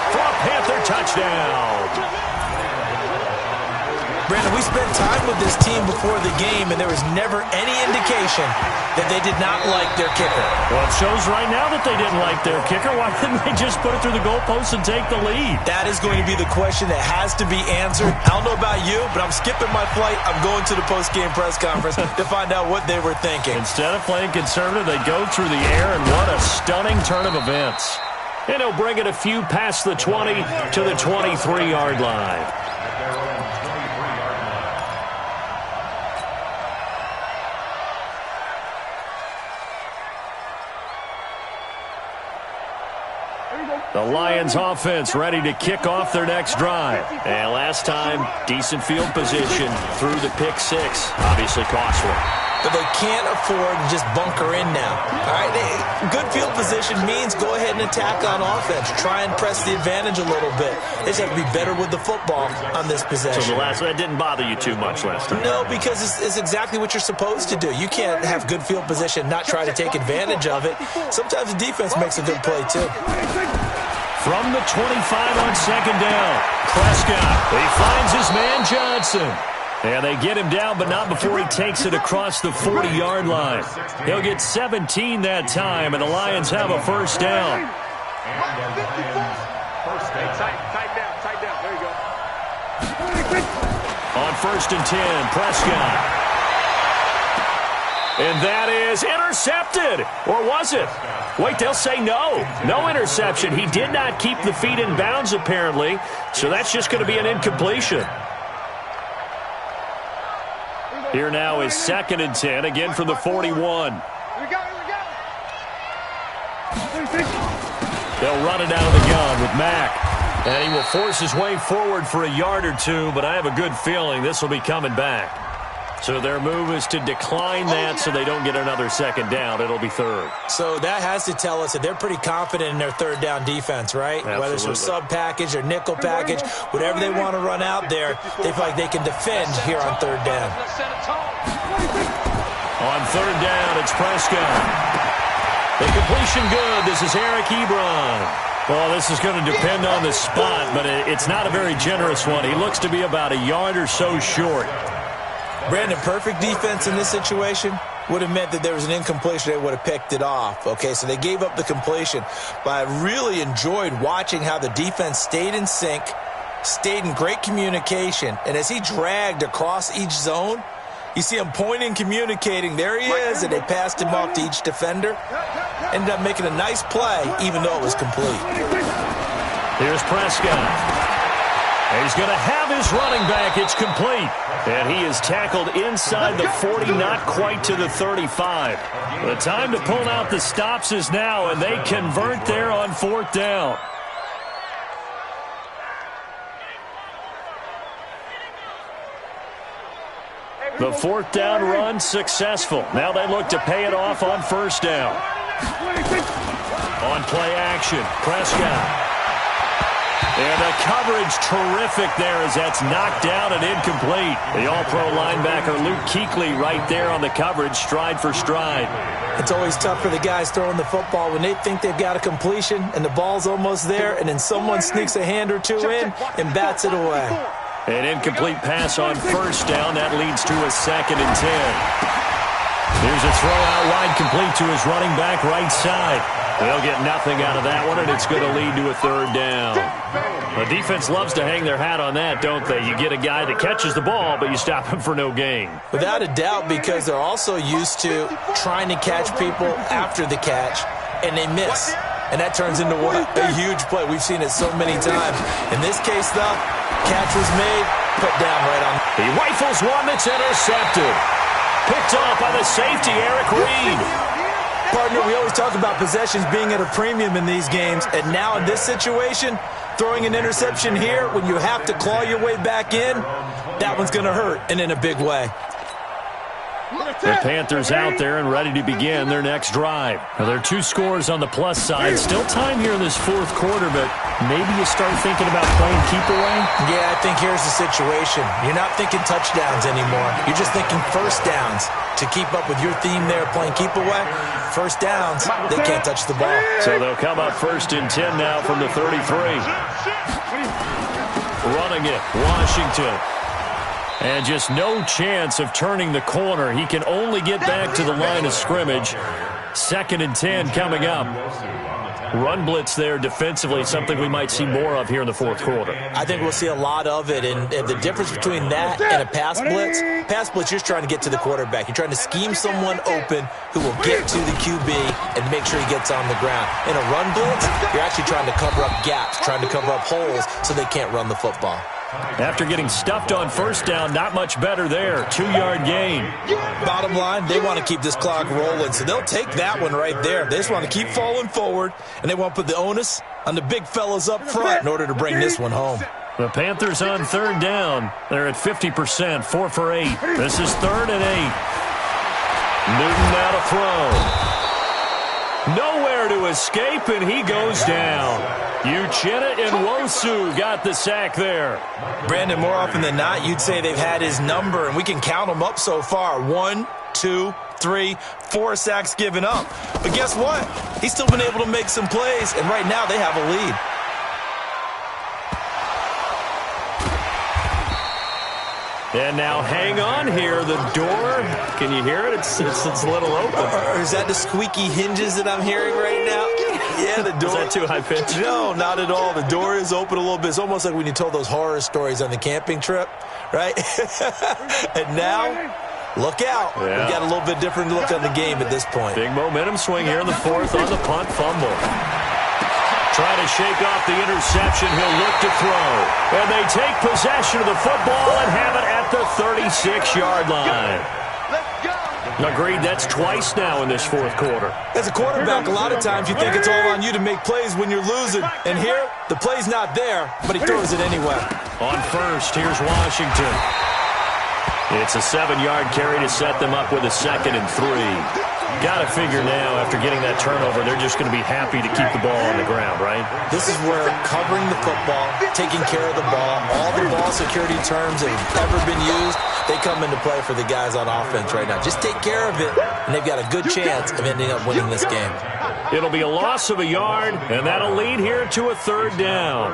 for a Panther touchdown. Brandon, we spent time with this team before the game, and there was never any indication that they did not like their kicker. Well, it shows right now that they didn't like their kicker. Why didn't they just put it through the goalpost and take the lead? That is going to be the question that has to be answered. I don't know about you, but I'm skipping my flight. I'm going to the post-game press conference to find out what they were thinking. Instead of playing conservative, they go through the air, and what a stunning turn of events. And he'll bring it a few past the 20 to the 23-yard line. The Lions offense ready to kick off their next drive. And last time, decent field position through the pick 6. Obviously costly. But they can't afford to just bunker in now. All right, good field position means go ahead and attack on offense. Try and press the advantage a little bit. They just have to be better with the football on this possession. So that didn't bother you too much last time? No, because it's exactly what you're supposed to do. You can't have good field position and not try to take advantage of it. Sometimes the defense makes a good play, too. From the 25 on 2nd down, Prescott. He finds his man Johnson. And they get him down, but not before he takes it across the 40-yard line. He'll get 17 that time, and the Lions have a 1st down. Tight down. There you go. On 1st and 10, Prescott. And that is intercepted. Or was it? Wait, they'll say no. No interception. He did not keep the feet in bounds, apparently. So that's just going to be an incompletion. Here now is 2nd and 10, again from the 41. Here we go. They'll run it out of the gun with Mack. And he will force his way forward for a yard or two, but I have a good feeling this will be coming back. So their move is to decline that so they don't get another 2nd down. It'll be 3rd. So that has to tell us that they're pretty confident in their 3rd down defense, right? Absolutely. Whether it's a sub package or nickel package, whatever they want to run out there, they feel like they can defend here on 3rd down. On 3rd down, it's Prescott. The completion good. This is Eric Ebron. Well, this is going to depend on the spot, but it's not a very generous one. He looks to be about a yard or so short. Brandon, perfect defense in this situation would have meant that there was an incompletion. They would have picked it off. Okay, so they gave up the completion. But I really enjoyed watching how the defense stayed in sync, stayed in great communication. And as he dragged across each zone, you see him pointing, communicating. There he is, and they passed him off to each defender. Ended up making a nice play, even though it was complete. Here's Prescott. He's going to have his running back. It's complete. And he is tackled inside the 40, not quite to the 35. The time to pull out the stops is now, and they convert there on 4th down. The 4th down run successful. Now they look to pay it off on 1st down. On play action, Prescott. And the coverage terrific there as that's knocked down and incomplete. The all-pro linebacker Luke Kuechly right there on the coverage, stride for stride. It's always tough for the guys throwing the football when they think they've got a completion and the ball's almost there, and then someone sneaks a hand or two in and bats it away. An incomplete pass on 1st down. That leads to a 2nd and 10. Here's a throw out wide, complete to his running back right side. They'll get nothing out of that one, and it's going to lead to a 3rd down. The defense loves to hang their hat on that, don't they? You get a guy that catches the ball, but you stop him for no gain. Without a doubt, because they're also used to trying to catch people after the catch, and they miss. and that turns into what? A huge play. We've seen it so many times. In this case, though, catch was made, put down right on. He rifles one that's intercepted. Picked off by the safety, Eric Reed. Partner, we always talk about possessions being at a premium in these games, and now in this situation, throwing an interception here when you have to claw your way back in, that one's going to hurt, and in a big way. The Panthers out there and ready to begin their next drive. Now, there are 2 scores on the plus side. Still time here in this fourth quarter, but maybe you start thinking about playing keep away? Yeah, I think here's the situation. You're not thinking touchdowns anymore. You're just thinking first downs. To keep up with your theme there, playing keep away, first downs, they can't touch the ball. So they'll come up 1st and 10 now from the 33. Running it, Washington. And just no chance of turning the corner. He can only get back to the line of scrimmage. 2nd and 10 coming up. Run blitz there defensively, something we might see more of here in the fourth quarter. I think we'll see a lot of it, and the difference between that and a pass blitz, you're trying to get to the quarterback. You're trying to scheme someone open who will get to the QB and make sure he gets on the ground. In a run blitz, you're actually trying to cover up gaps, trying to cover up holes so they can't run the football. After getting stuffed on first down, not much better there. 2-yard gain. Bottom line, they want to keep this clock rolling, so they'll take that one right there. They just want to keep falling forward, and they want to put the onus on the big fellas up front in order to bring this one home. The Panthers on 3rd down. They're at 50%, 4 for 8. This is 3rd and 8. Newton now to throw. Nowhere to escape, and he goes down. Uchenna and Nwosu got the sack there. Brandon, more often than not, you'd say they've had his number, and we can count them up so far. 1, 2, 3, 4 sacks given up. But guess what? He's still been able to make some plays, and right now they have a lead. And now hang on here. The door, can you hear it? It's a little open. Or is that the squeaky hinges that I'm hearing right now? Yeah, the door. Is that too high pitched? No, not at all. The door is open a little bit. It's almost like when you told those horror stories on the camping trip, right? And now, look out. Yeah. We've got a little bit different look on the game at this point. Big momentum swing here in the 4th on the punt fumble. Trying to shake off the interception. He'll look to throw. And they take possession of the football and have it at the 36-yard line. Agreed, that's twice now in this fourth quarter. As a quarterback, a lot of times you think it's all on you to make plays when you're losing. And here, the play's not there, but he throws it anyway. On 1st, here's Washington. It's a 7-yard carry to set them up with a 2nd and 3. Got to figure now, after getting that turnover, they're just going to be happy to keep the ball on the ground, right? This is where covering the football, taking care of the ball, all the ball security terms that have ever been used, they come into play for the guys on offense right now. Just take care of it, and they've got a good chance of ending up winning this game. It'll be a loss of a yard, and that'll lead here to a 3rd down.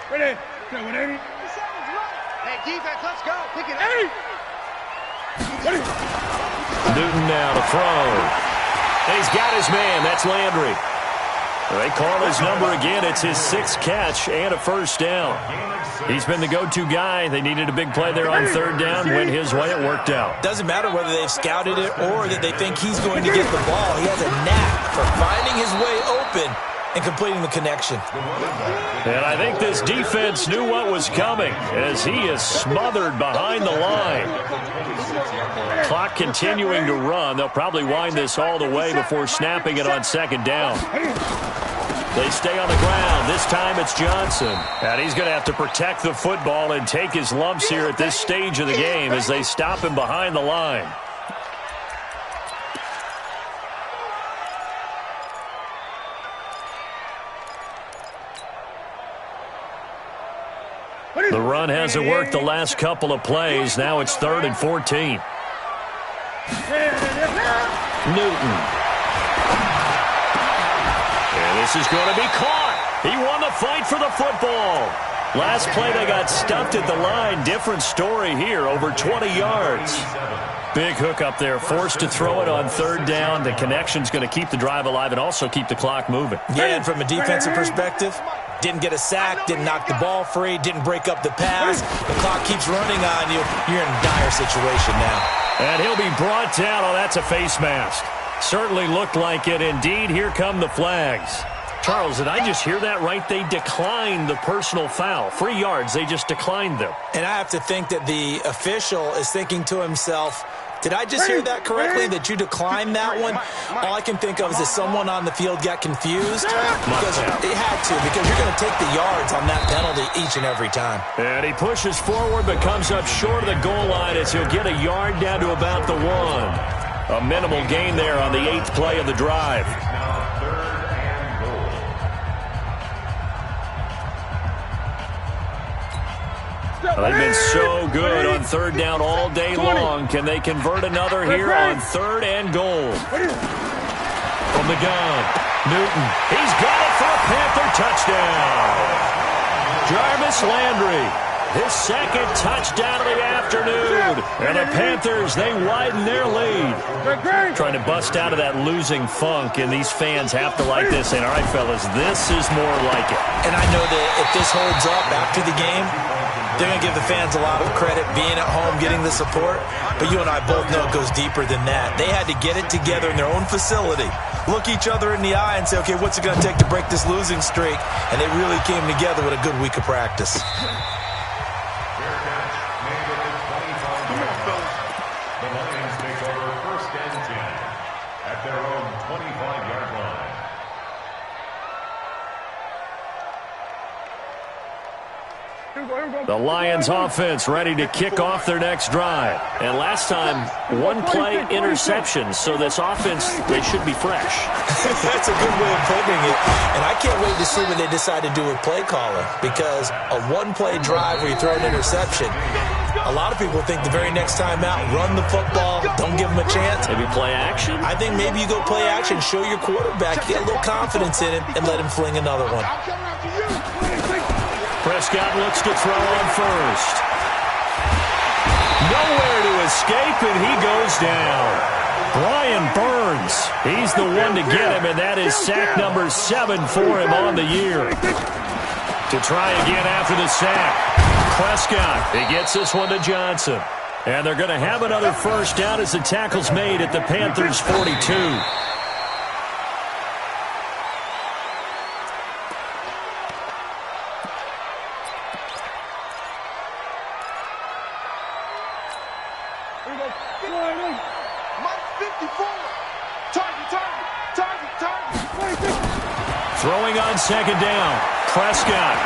Ready? Hey, defense, let's go. Pick it up. Newton now to throw. And he's got his man. That's Landry. They call his number again. It's his 6th catch and a 1st down. He's been the go-to guy. They needed a big play there on 3rd down. Went his way. It worked out. Doesn't matter whether they've scouted it or that they think he's going to get the ball. He has a knack for finding his way open and completing the connection. And I think this defense knew what was coming as he is smothered behind the line. Clock continuing to run. They'll probably wind this all the way before snapping it on 2nd down. They stay on the ground. This time it's Johnson. And he's going to have to protect the football and take his lumps here at this stage of the game as they stop him behind the line. The run hasn't worked the last couple of plays. Now it's 3rd and 14. Newton. And this is going to be caught. He won the fight for the football. Last play they got stuffed at the line. Different story here, over 20 yards. Big hook up there, forced to throw it on 3rd down. The connection's going to keep the drive alive and also keep the clock moving. Yeah, and from a defensive perspective, didn't get a sack, didn't knock the ball free, didn't break up the pass. The clock keeps running on you. You're in a dire situation now. And he'll be brought down. Oh, that's a face mask. Certainly looked like it. Indeed, here come the flags. Charles, did I just hear that right? They declined the personal foul. 3 yards, they just declined them. And I have to think that the official is thinking to himself, did I just hear that correctly, that you declined that one? All I can think of is that someone on the field got confused. Because it had to, because you're going to take the yards on that penalty each and every time. And he pushes forward but comes up short of the goal line as he'll get a yard down to about the 1. A minimal gain there on the 8th play of the drive. They've been so good on 3rd down all day long. Can they convert another here on 3rd and goal? From the gun, Newton. He's got it for a Panther touchdown. Jarvis Landry, his 2nd touchdown of the afternoon. And the Panthers, they widen their lead. Trying to bust out of that losing funk, and these fans have to like this. And all right, fellas, this is more like it. And I know that if this holds up after the game, they're going to give the fans a lot of credit being at home, getting the support. But you and I both know it goes deeper than that. They had to get it together in their own facility, look each other in the eye and say, okay, what's it going to take to break this losing streak? And they really came together with a good week of practice. The Lions offense ready to kick off their next drive. And last time, 1-play interception. So this offense, they should be fresh. That's a good way of putting it. And I can't wait to see what they decide to do with play calling. Because a 1-play drive where you throw an interception, a lot of people think the very next time out, run the football, don't give them a chance. Maybe play action? I think maybe you go play action, show your quarterback, get a little confidence in him, and let him fling another one. Prescott looks to throw on first. Nowhere to escape, and he goes down. Brian Burns, he's the one to get him, and that is sack number 7 for him on the year. To try again after the sack. Prescott, he gets this one to Johnson. And they're going to have another first down as the tackle's made at the Panthers' 42. Throwing on 2nd down. Prescott.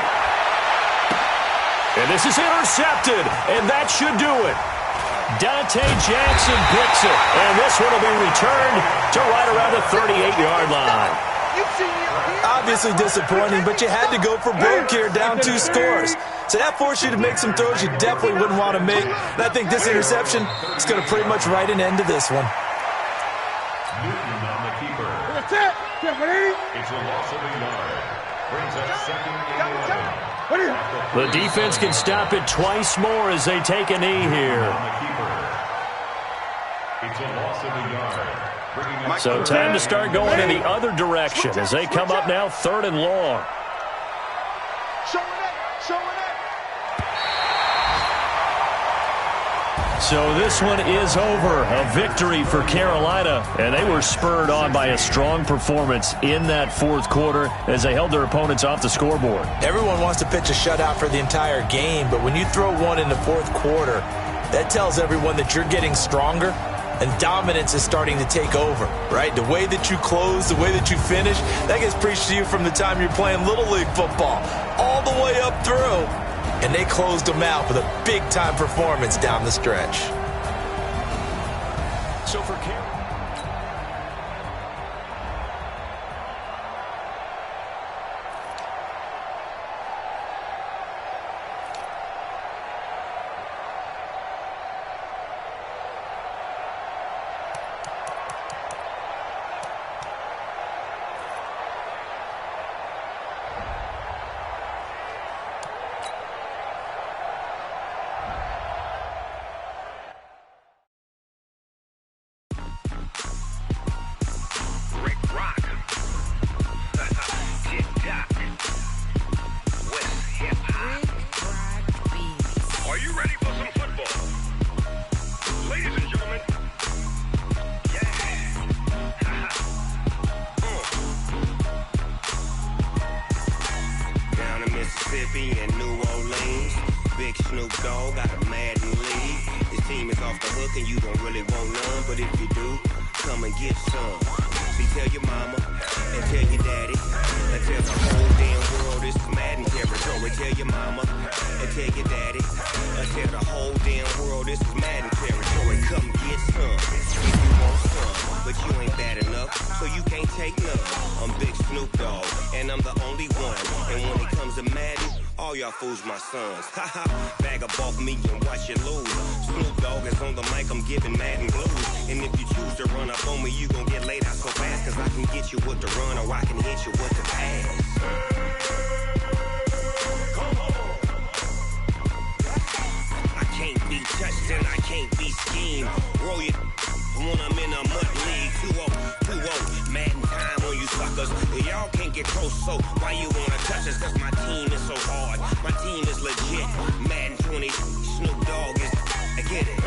And this is intercepted, and that should do it. Dante Jackson picks it, and this one will be returned to right around the 38-yard line. Obviously disappointing, but you had to go for broke here, down 2 scores. So that forced you to make some throws you definitely wouldn't want to make. And I think this interception is going to pretty much write an end to this one. Newton on the keeper. It's a loss of a yard. Brings up 2nd and 11. The defense can stop it twice more as they take a knee here. It's a loss of a yard. So time to start going in the other direction as they come up now 3rd and long. So this one is over. A victory for Carolina. And they were spurred on by a strong performance in that 4th quarter as they held their opponents off the scoreboard. Everyone wants to pitch a shutout for the entire game, but when you throw one in the 4th quarter, that tells everyone that you're getting stronger and dominance is starting to take over, right? The way that you close, the way that you finish, that gets preached to you from the time you're playing Little League football all the way up through. And they closed them out with a big-time performance down the stretch. So for Snoop Dogg got a Madden league. His team is off the hook and you don't really want none, but if you do, come and get some. See, tell your mama and tell your daddy and tell the whole damn world this is Madden territory. Tell your mama and tell your daddy and tell the whole damn world this is Madden territory. Come get some if you want some, but you ain't bad enough, so you can't take none. I'm Big Snoop Dogg, and I'm the only one. And when it comes to Madden, all y'all fools my sons. Haha, bag up off me and watch you lose. Snoop Dogg is on the mic, I'm giving Madden blues. And if you choose to run up on me, you gon' get laid out so fast, cause I can get you with the run or I can hit you with the pass. I can't be touched and I can't be schemed. Roll it when I'm in a mud league. 2-0, Madden time on you suckers. Y'all can't get close, so why you wanna touch us? Cause my team is so hard, my team is legit. Madden 20, Snoop Dogg is, I get it.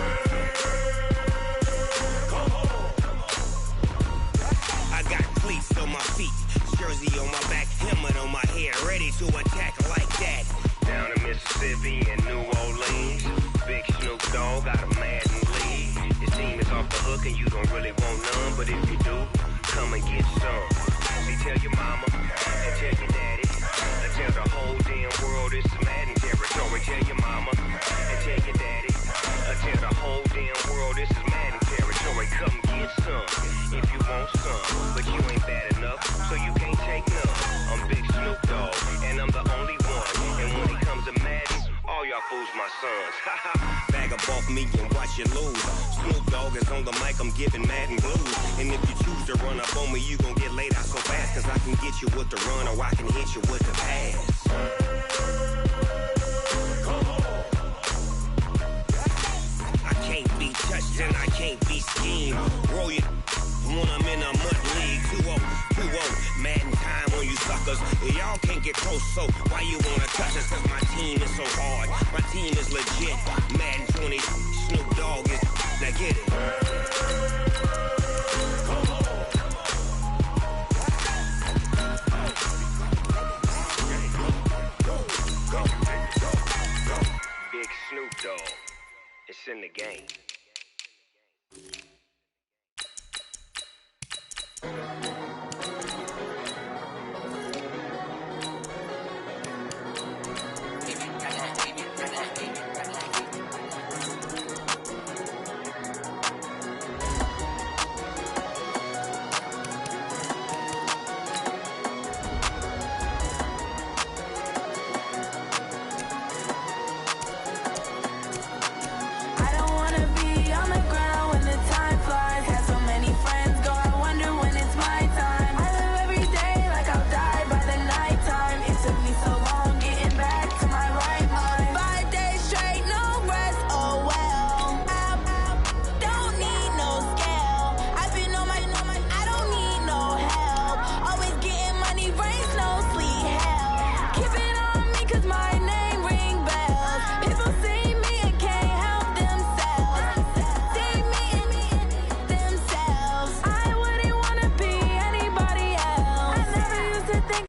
I got cleats on my feet, jersey on my back, helmet on my head, ready to attack like that. Down in Mississippi and New Orleans, Big Snoop Dogg got a Madden league. His team is off the hook and you don't really want none, but if you do, come and get some. See, tell your mama and tell your daddy and tell the whole damn world this is Madden territory. Tell your mama and tell your daddy and tell the whole damn world this is Madden territory. Come get some if you want some, but you ain't bad enough, so you can't take none. I'm Big Snoop Dogg, and I'm the only one. And when it comes to Madden, all y'all fools my sons. Bag up off me and watch you lose. Snoop Dogg is on the mic, I'm giving Madden blues. And if you choose to run up on me, you gon' get laid out so fast, cause I can get you with the run or I can hit you with the pass. I can't be touched and I can't be schemed. Roll it when I'm in a mud league. 2-0, Madden time on you suckers. Y'all can't get close, so why you wanna touch us? Cause my team is so hard, my team is legit. Madden 20, Snoop Dogg is, now get it. Big Snoop Dogg, it's in the game. Think